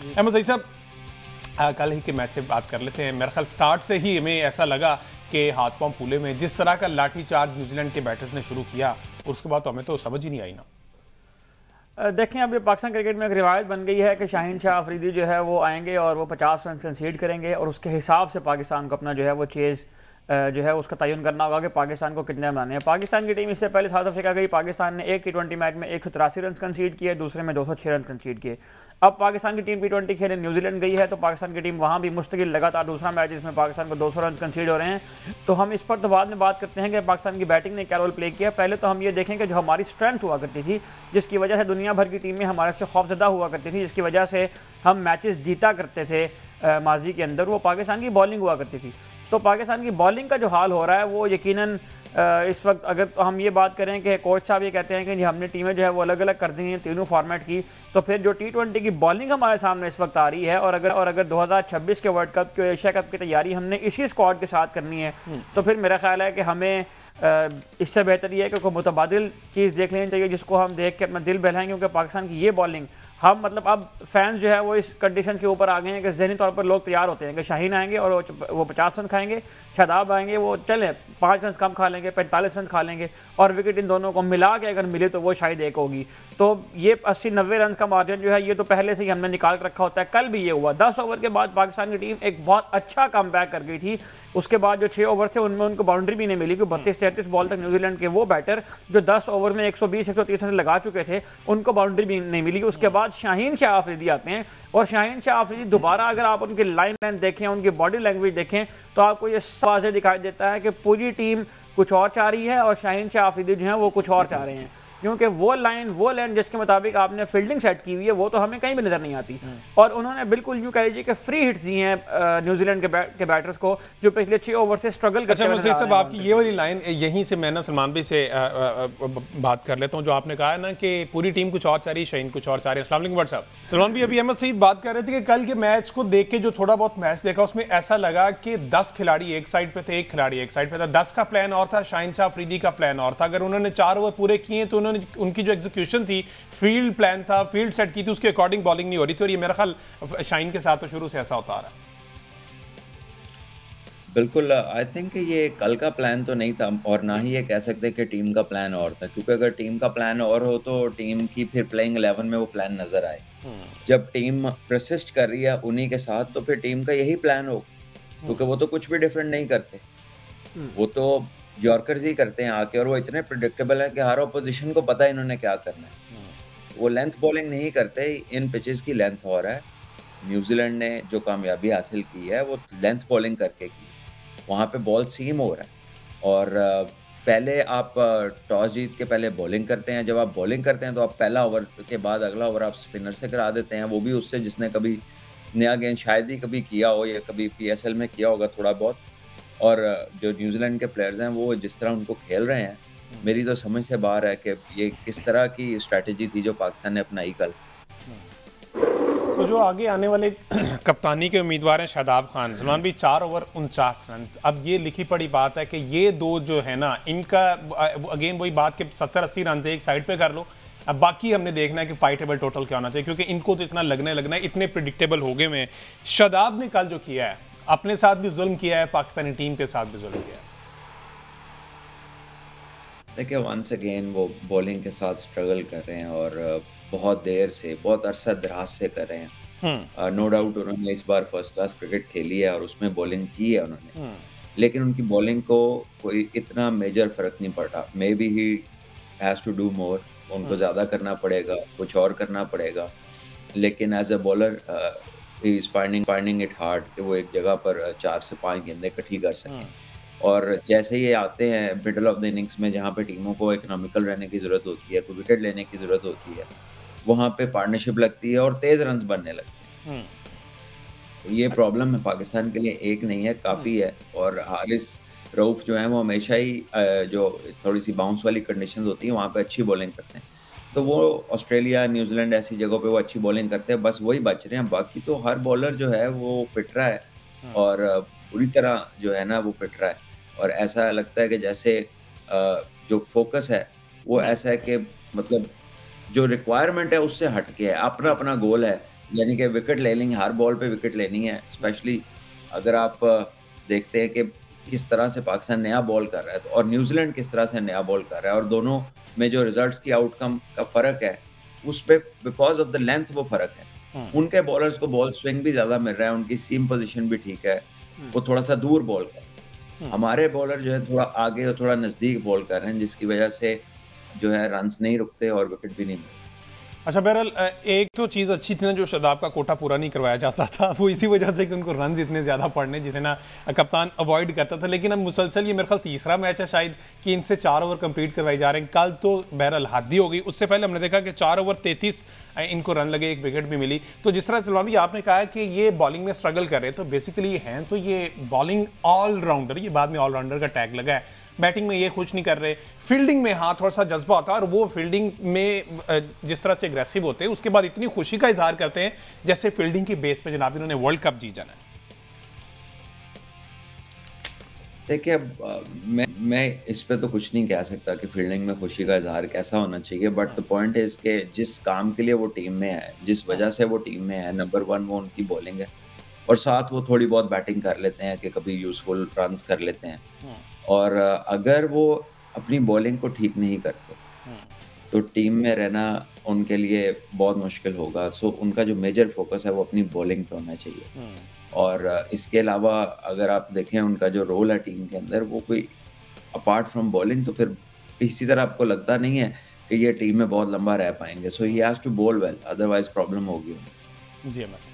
अहमद सईद साहब, कल ही के मैच से बात कर लेते हैं। मेरे ख्याल स्टार्ट से ही हमें ऐसा लगा कि हाथ पांव फूले में जिस तरह का लाठीचार्ज न्यूजीलैंड के बैटर्स ने शुरू किया, उसके बाद तो हमें तो समझ ही नहीं आई ना। देखें, अब ये पाकिस्तान क्रिकेट में एक रिवायत बन गई है कि शाहीन शाह अफरीदी जो है वो आएंगे और वो 50 रन कंसीड करेंगे और उसके हिसाब से पाकिस्तान को अपना जो है वो चेज़ जो है उसका तयन करना होगा कि पाकिस्तान को कितने बनाने हैं। पाकिस्तान की टीम इससे पहले साउथ अफ्रीका गई, पाकिस्तान ने एक T20 मैच में 183 रन कंसीड किए, दूसरे में 206 रन कंसीड किए। अब पाकिस्तान की टीम T20 खेलने न्यूजीलैंड गई है, तो पाकिस्तान की टीम वहाँ भी मुस्तकिल लगातार दूसरा मैच जिसमें पाकिस्तान को 200 रन कंसीड हो रहे हैं। तो हम इस पर तो बाद में बात करते हैं कि पाकिस्तान की बैटिंग ने क्या रोल प्ले किया। पहले तो हम ये देखें कि जो हमारी स्ट्रेंथ हुआ करती थी, जिसकी वजह से दुनिया भर की टीमें हमारे से खौफजदा हुआ करती थी, जिसकी वजह से हम मैचेस जीता करते थे माजी के अंदर, वो पाकिस्तान की बॉलिंग हुआ करती थी। तो पाकिस्तान की बॉलिंग का जो हाल हो रहा है वो यकीनन इस वक्त अगर तो हम ये बात करें कि कोच साहब ये कहते हैं कि जी हमने टीमें जो है वो अलग अलग कर दी हैं तीनों फॉर्मेट की, तो फिर जो T20 की बॉलिंग हमारे सामने इस वक्त आ रही है और अगर 2026 के वर्ल्ड कप के एशिया कप की तैयारी हमने इसी स्क्वाड के साथ करनी है, तो फिर मेरा ख्याल है कि हमें इससे बेहतर ये है कि कोई मुतबादिल चीज़ देख लेनी चाहिए जिसको हम देख के अपना दिल बहलाएंगे, क्योंकि पाकिस्तान की ये बॉलिंग हम मतलब अब फैंस जो है वो इस कंडीशन के ऊपर आ गए हैं कि ज़हनी तौर पर लोग तैयार होते हैं कि शाहीन आएंगे और वो 50 रन खाएंगे, शादाब आएंगे वो चले 5 रन कम खा लेंगे, 45 रन खा लेंगे, और विकेट इन दोनों को मिला के अगर मिले तो वो शायद एक होगी। तो ये 80-90 रन का मार्जिन जो है ये तो पहले से ही हमने निकाल कर रखा होता है। कल भी ये हुआ, 10 ओवर के बाद पाकिस्तान की टीम एक बहुत अच्छा कम बैक कर गई थी। उसके बाद जो 6 ओवर थे उनमें उनको बाउंड्री भी नहीं मिली, क्योंकि 32-33 बॉल तक न्यूजीलैंड के वो बैटर जो 10 ओवर में 120-130 रन लगा चुके थे उनको बाउंड्री भी नहीं मिली। उसके बाद शाहीन शाह अफरीदी आते हैं, और शाहीन शाह अफरीदी दोबारा अगर आप उनकी लाइन देखें, उनकी बॉडी लैंग्वेज देखें, तो आपको ये वाज़ेह दिखाई देता है कि पूरी टीम कुछ और चाह रही है और शाहीन शाह अफरीदी जो है वो कुछ और चाह रहे हैं, क्योंकि वो लाइन जिसके मुताबिक आपने फील्डिंग सेट की हुई है वो तो हमें कहीं भी नजर नहीं आती। और उन्होंने बिल्कुल यूं कह लीजिए कि फ्री हिट्स दी हैं न्यूजीलैंड के बैटर्स को जो पिछले 6 ओवर से स्ट्रगल करते हैं। अच्छा साहब, आपकी ये वाली लाइन यहीं से मैं ना सलमान भाई से बात कर लेता हूं, जो आपने कहा है ना कि पूरी टीम कुछ और चाह रही है, शाहीन कुछ और चाह रही है। अस्सलाम वालेकुम वट साहब। सलमान भाई, अभी अहमद सईद बात कर रहे थे कि कल के मैच को देख के जो थोड़ा बहुत मैच देखा उसमें ऐसा लगा कि 10 खिलाड़ी एक साइड पे थे, एक खिलाड़ी एक साइड पे था। 10 का प्लान और था, शाहीन शाह अफरीदी का प्लान और था। अगर उन्होंने 4 ओवर पूरे किए तो उन्होंने उनकी जो एग्जीक्यूशन थी, फील्ड प्लान था, फील्ड सेट की थी, उसके अकॉर्डिंग बॉलिंग नहीं हो रही थी। और ये मेरा ख्याल शाहीन के साथ तो शुरू से ऐसा होता आ रहा है। बिल्कुल, आई थिंक ये कल का प्लान तो नहीं था और ना ही ये कह सकते कि टीम का प्लान और था, क्योंकि अगर टीम का प्लान और हो तो टीम की फिर प्लेइंग 11 में वो प्लान नजर आए। जब टीम परसिस्ट कर रही है उन्हीं के साथ, तो फिर टीम का यही प्लान हो, क्योंकि वो तो कुछ भी डिफरेंट नहीं करते, वो तो यॉर्कर्स ही करते हैं आके, और वो इतने प्रिडिक्टेबल है कि हर ऑपोजिशन को पता है इन्होंने क्या करना है। वो लेंथ बॉलिंग नहीं करते, इन पिचेस की लेंथ और है। न्यूजीलैंड ने जो कामयाबी हासिल की है वो लेंथ बॉलिंग करके की, वहाँ पे बॉल सीम हो रहा है। और पहले आप टॉस जीत के पहले बॉलिंग करते हैं, जब आप बॉलिंग करते हैं तो आप पहला ओवर के बाद अगला ओवर आप स्पिनर से करा देते हैं, वो भी उससे जिसने कभी नया गेंद शायद ही कभी किया हो या कभी PSL में किया होगा थोड़ा बहुत। और जो न्यूजीलैंड के प्लेयर्स हैं वो जिस तरह उनको खेल रहे हैं, मेरी तो समझ से बाहर है कि ये किस तरह की स्ट्रैटेजी थी जो पाकिस्तान ने अपनाई कल। तो जो आगे आने वाले कप्तानी के उम्मीदवार हैं शादाब खान, सलमान भाई 4 ओवर 49 रन। अब ये लिखी पड़ी बात है कि ये दो जो है ना, इनका अगेन वही बात कि 70-80 रन से एक साइड पे कर लो। अब बाकी हमने देखना है कि फाइटेबल टोटल क्या होना चाहिए, क्योंकि इनको तो इतना लगना है, इतने प्रिडिक्टेबल हो गए में। शादाब ने कल जो किया है, अपने साथ भी जुल्म किया है, पाकिस्तानी टीम के साथ भी जुल्म किया है। देखिए, वंस अगेन वो बॉलिंग के साथ स्ट्रगल कर रहे हैं और बहुत देर से, बहुत अरसा दराज से कर रहे हैं। नो डाउट उन्होंने इस बार फर्स्ट क्लास क्रिकेट खेली है और उसमें बॉलिंग की है उन्होंने, लेकिन उनकी बॉलिंग को कोई इतना मेजर फर्क नहीं पड़ा। Maybe he has to do more, उनको ज़्यादा करना पड़ेगा, कुछ और करना पड़ेगा। लेकिन as a bowler he is finding it hard कि वो एक जगह पर 4 से 5 गेंदें इकट्ठी कर सकें। और जैसे ये आते हैं मिडल ऑफ द इनिंग्स में, जहाँ पे टीमों को इकोनॉमिकल रहने की ज़रूरत होती है, कोई विकेट लेने की ज़रूरत होती है, वहाँ पे पार्टनरशिप लगती है और तेज़ रन्स बनने लगते हैं। तो ये प्रॉब्लम है पाकिस्तान के लिए, एक नहीं है, काफ़ी है। और हारिस रऊफ जो है वो हमेशा ही जो थोड़ी सी बाउंस वाली कंडीशंस होती हैं वहाँ पे अच्छी बॉलिंग करते हैं, तो वो ऑस्ट्रेलिया, न्यूजीलैंड ऐसी जगहों पे वो अच्छी बॉलिंग करते हैं, बस वही बच रहे हैं। बाकी तो हर बॉलर जो है वो फिट रहा है और पूरी तरह जो है ना वो फिट रहा है। और ऐसा लगता है कि जैसे जो फोकस है वो ऐसा है कि मतलब जो रिक्वायरमेंट है उससे हट के है, अपना अपना गोल है, यानी कि विकेट ले लेंगे, हर बॉल पे विकेट लेनी है। स्पेशली अगर आप देखते हैं कि किस तरह से पाकिस्तान नया बॉल कर रहा है और न्यूजीलैंड किस तरह से नया बॉल कर रहा है, और दोनों में जो रिजल्ट्स की आउटकम का फ़र्क है, उस पे बिकॉज़ ऑफ द लेंथ वो फ़र्क है। उनके बॉलर्स को बॉल स्विंग भी ज़्यादा मिल रहा है, उनकी सीम पोजीशन भी ठीक है, वो थोड़ा-सा दूर बॉल कर रहे हैं। हमारे बॉलर जो है थोड़ा आगे और थोड़ा नज़दीक बॉल कर रहे हैं, जिसकी वजह से जो है रन्स नहीं रुकते और विकेट भी नहीं मिलते। अच्छा बहरहाल, एक तो चीज़ अच्छी थी ना, जो शादाब का कोटा पूरा नहीं करवाया जाता था, वो इसी वजह से कि उनको रन इतने ज़्यादा पड़ने, जिसे ना कप्तान अवॉइड करता था। लेकिन अब मुसलसल ये मेरे ख्याल तीसरा मैच है शायद कि इनसे 4 ओवर कंप्लीट करवाई जा रहे हैं। कल तो बहरहाल हद ही हो गई। उससे पहले हमने देखा कि 4 ओवर 33 इनको रन लगे, एक विकेट भी मिली। तो जिस तरह सलमान भाई आपने कहा कि ये बॉलिंग में स्ट्रगल कर रहे हैं, तो बेसिकली हैं तो ये बॉलिंग ऑलराउंडर, ये बाद में ऑलराउंडर का टैग लगा है। बैटिंग में ये कुछ नहीं कर रहे, फील्डिंग में हाँ थोड़ा सा जज्बा होता है, और वो फील्डिंग में जिस तरह से एग्रेसिव होते हैं, उसके बाद इतनी खुशी का इजहार करते हैं जैसे फील्डिंग की बेस पे जनाब इन्होंने वर्ल्ड कप जीत जाना है। देखिए, अब मैं इस पे तो कुछ नहीं कह सकता कि फील्डिंग में खुशी का इजहार कैसा होना चाहिए, बट द पॉइंट इज कि जिस काम के लिए वो टीम में है, जिस वजह से वो टीम में है, नंबर 1 वो उनकी बॉलिंग है, और साथ वो थोड़ी बहुत बैटिंग कर लेते हैं कि कभी यूजफुल रन्स कर लेते हैं। और अगर वो अपनी बॉलिंग को ठीक नहीं करते तो टीम में रहना उनके लिए बहुत मुश्किल होगा। सो उनका जो मेजर फोकस है वो अपनी बॉलिंग पे होना चाहिए। और इसके अलावा अगर आप देखें उनका जो रोल है टीम के अंदर, वो कोई अपार्ट फ्रॉम बॉलिंग, तो फिर इसी तरह आपको लगता नहीं है कि ये टीम में बहुत लंबा रह पाएंगे। So he has to bowl well, otherwise problem होगी। जी अमर।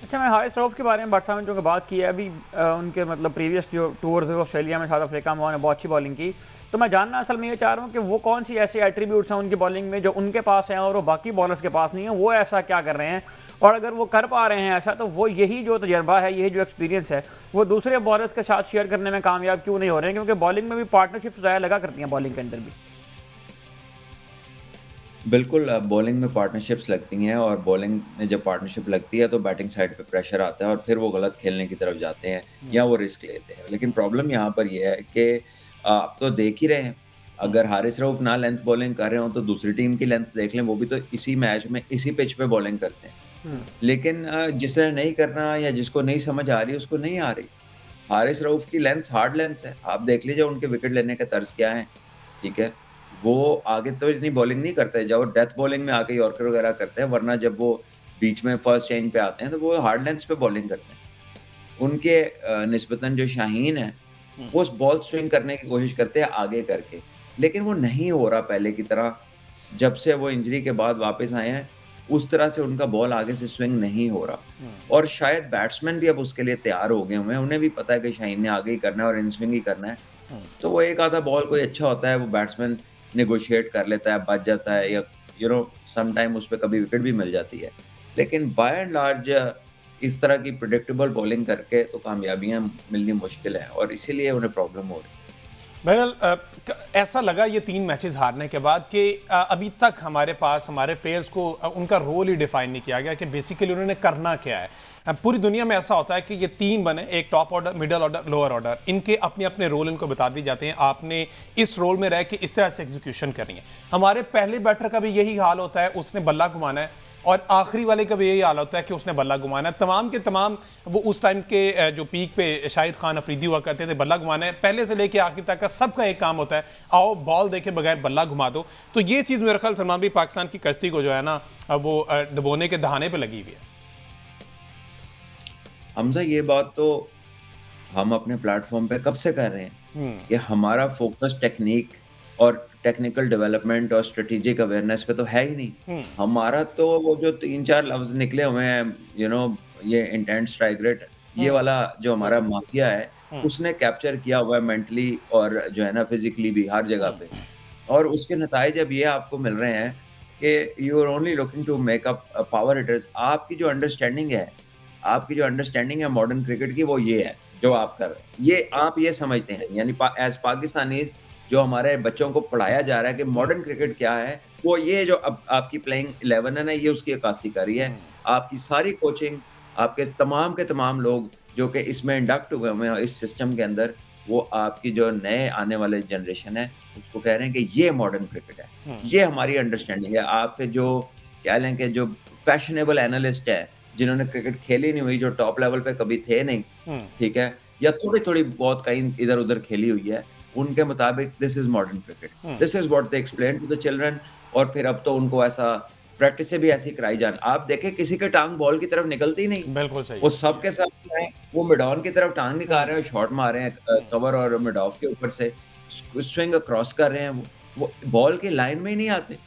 अच्छा, मैं हारिस रऊफ के बारे में बादशाह में जो बात की है अभी, उनके मतलब प्रीवियस जो टूर्स है ऑस्ट्रेलिया में, साउथ अफ्रीका में, उन्होंने बहुत अच्छी बॉलिंग की। तो मैं जानना असल में ये चाह रहा हूँ कि वो कौन सी ऐसे एट्रीब्यूट्स हैं उनकी बॉलिंग में जो उनके पास हैं और वो बाकी बॉलर्स के पास नहीं है, वो ऐसा क्या कर रहे हैं, और अगर वो कर पा रहे हैं ऐसा, तो वो यही जो तजर्बा है, यही जो एक्सपीरियंस है, वो दूसरे बॉलर्स के साथ शेयर करने में कामयाब क्यों नहीं हो रहे हैं? क्योंकि बॉलिंग में भी पार्टनरशिप ज़्यादा लगा करती हैं, बॉलिंग के अंदर भी। बिल्कुल, बॉलिंग में पार्टनरशिप्स लगती हैं, और बॉलिंग में जब पार्टनरशिप लगती है तो बैटिंग साइड पे प्रेशर आता है और फिर वो गलत खेलने की तरफ जाते हैं या वो रिस्क लेते हैं। लेकिन प्रॉब्लम यहाँ पर ये है कि आप तो देख ही रहे हैं, अगर हारिस रऊफ ना लेंथ बॉलिंग कर रहे हो तो दूसरी टीम की लेंथ देख लें, वो भी तो इसी मैच में इसी पिच पे बॉलिंग करते हैं। लेकिन जिसने नहीं करना या जिसको नहीं समझ आ रही, उसको नहीं आ रही। हारिस रऊफ की लेंथ हार्ड लेंथ है, आप देख लीजिए उनके विकेट लेने के तर्ज क्या हैं, ठीक है? वो आगे तो इतनी बॉलिंग नहीं करते, जब वो डेथ बॉलिंग में आके यॉर्कर वगैरह करते हैं, वरना जब वो बीच में फर्स्ट चेंज पे आते हैं तो वो हार्ड लेंथ्स पे बॉलिंग करते हैं। उनके निस्बतन जो शाहीन है, वो बॉल स्विंग करने की कोशिश करते हैं आगे करके, लेकिन वो नहीं हो रहा पहले की तरह। जब से वो इंजरी के बाद वापस आए हैं, उस तरह से उनका बॉल आगे से स्विंग नहीं हो रहा, और शायद बैट्समैन भी अब उसके लिए तैयार हो गए हुए हैं। उन्हें भी पता है कि शाहीन ने आगे ही करना है और इन स्विंग ही करना है, तो वो एक आधा बॉल कोई अच्छा होता है, वो बैट्समैन नेगोशिएट कर लेता है, बच जाता है, या सम टाइम उस पे कभी विकेट भी मिल जाती है। लेकिन बाय एंड लार्ज इस तरह की प्रेडिक्टेबल बॉलिंग करके तो कामयाबियां मिलनी मुश्किल है, और इसीलिए उन्हें प्रॉब्लम हो रही है। बहरहाल ऐसा लगा ये 3 मैचेस हारने के बाद कि अभी तक हमारे पास हमारे प्लेयर्स को उनका रोल ही डिफाइन नहीं किया गया कि बेसिकली उन्होंने करना क्या है। पूरी दुनिया में ऐसा होता है कि ये 3 बने, एक top order, middle order, lower order, इनके अपने अपने रोल इनको बता दिए जाते हैं, आपने इस रोल में रह के इस तरह से एग्जीक्यूशन करनी है। हमारे पहले बैटर का भी यही हाल होता है, उसने बल्ला घुमाना है, और आखिरी वाले का भी यही हाल होता है कि उसने बल्ला घुमाना है। तमाम के तमाम वो उस टाइम के जो पीक पे शाहिद खान अफरीदी हुआ करते थे, बल्ला घुमाना है, पहले से लेके आखिर तक का सबका एक काम होता है, आओ बॉल देखे बगैर बल्ला घुमा दो। तो ये चीज़ मेरे ख्याल सलमान भी पाकिस्तान की कश्ती को जो है ना वो डुबोने के दहाने पे लगी हुई है। हमजा, ये बात तो हम अपने प्लेटफॉर्म पे कब से कर रहे हैं कि हमारा फोकस टेक्निक और टेक्निकल डेवलपमेंट और स्ट्रेटेजिक अवेयरनेस पे तो है ही नहीं। हमारा तो वो जो 3-4 लफ्ज निकले हुए हैं, ये इंटेंट स्ट्राइक रेट, ये वाला जो हमारा माफिया है, उसने कैप्चर किया हुआ है मेंटली और जो है ना फिजिकली भी हर जगह पे। और उसके नताइज अब ये आपको मिल रहे हैं कि you are only looking to make up power hitters. आपकी जो अंडरस्टैंडिंग है मॉडर्न क्रिकेट की, वो ये है जो आप कर रहे हैं, ये आप ये समझते हैं, यानी एज पाकिस्तानीज जो हमारे बच्चों को पढ़ाया जा रहा है कि मॉडर्न क्रिकेट क्या है, वो ये जो अब आपकी प्लेइंग 11 है ना, ये उसकी अक्कासी कर रही है। आपकी सारी कोचिंग, आपके तमाम के तमाम लोग जो कि इसमें इंडक्ट हुए हुए हैं इस सिस्टम के अंदर, वो आपकी जो नए आने वाले जनरेशन है उसको कह रहे हैं कि ये मॉडर्न क्रिकेट है, ये हमारी अंडरस्टैंडिंग है। आपके जो कह लें कि जो फैशनेबल एनालिस्ट हैं जिन्होंने क्रिकेट खेली नहीं हुई, जो टॉप लेवल पे कभी थे नहीं, ठीक है, या थोड़ी थोड़ी बहुत कहीं इधर उधर खेली हुई है, उनके मुताबिक this is modern cricket, this is what they explain to the children. और फिर अब तो उनको ऐसा प्रैक्टिस से भी ऐसी कराई जाए। आप देखें किसी के टांग बॉल की तरफ निकलती नहीं, बिल्कुल सही, वो सबके सब हैं, वो मिड ऑन की तरफ टांग निकाल रहे हैं, शॉट मार रहे हैं कवर और मिड ऑफ के ऊपर से, स्विंग क्रॉस कर रहे हैं, वो बॉल की लाइन में ही नहीं आते।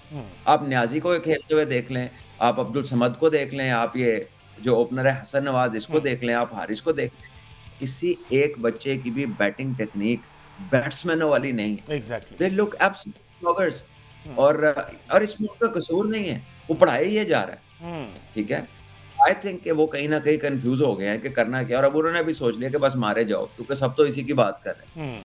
आप न्याजी को खेलते हुए देख लें, आप अब्दुल समद को देख लें, आप ये जो ओपनर है हसन नवाज इसको देख लें, आप हारिस को देख लें, किसी एक बच्चे की भी बैटिंग टेक्निक बैट्समैनों वाली नहीं है। Exactly, they look absolute floggers. और इसमें उनका कसूर नहीं है, वो पढ़ाई ही जा रहा है, ठीक है। आई थिंक कि वो कहीं ना कहीं कंफ्यूज हो गए हैं कि करना क्या, और अब उन्होंने भी सोच लिया कि बस मारे जाओ, क्योंकि सब तो इसी की बात कर रहे हैं।